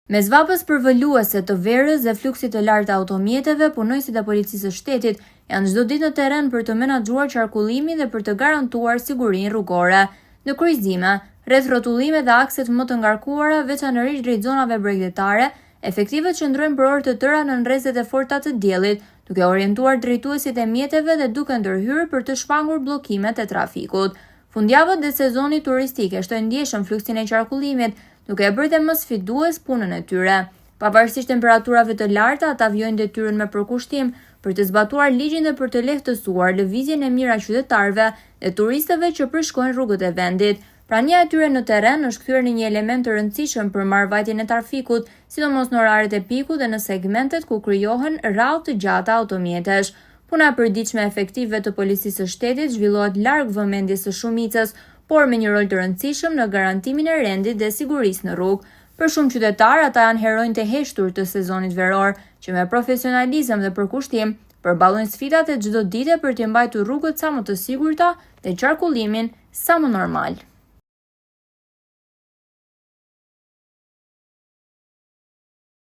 Mes përvoluese të verës dhe fluksit të lartë të automjeteve, punojësit e policisë së shtetit janë çdo ditë në terren për të menaxhuar qarkullimin dhe për të garantuar sigurinë rrugore. Në kryqëzime, rreth rrotullime dhe akset më të ngarkuara, veçanërisht drejt zonave bregdetare, efektivët qëndrojnë për orë të tëra në rrezet e forta të diellit, duke orientuar drejtuesit e mjeteve dhe duke ndërhyrë për të shpangur bllokimet e trafikut. Fundjavët dhe sezoni turistik e shtojnë ndjeshëm fluksin e qarkullimit, duke e bërë dhe më sfidues punën e tyre. Pavarësisht temperaturave të larta, ata vjojnë detyrën me përkushtim për të zbatuar ligjin dhe për të lehtësuar lëvizjen e mirë a qytetarëve dhe turistëve që përshkojnë rrugët e vendit. Prania e tyre në terren është kthyer në një element të rëndësishëm për marrëvajtjen e trafikut, sidomos në oraret e pikut dhe në segmentet ku krijohen rradhë të gjata automjetesh. Puna e përditshme e efektivëve të policisë së shtetit zhvillohet larg vëmendjes së shumicës, por me një rol të rëndësishëm në garantimin e rendit dhe sigurisë në rrugë. Për shumë qytetarë, ata janë heronjtë e heshtur të sezonit veror, që me profesionalizëm dhe përkushtim përballojnë sfidat e çdo dite për të mbajtur rrugët sa më të sigurta dhe qarkullimin sa më normal.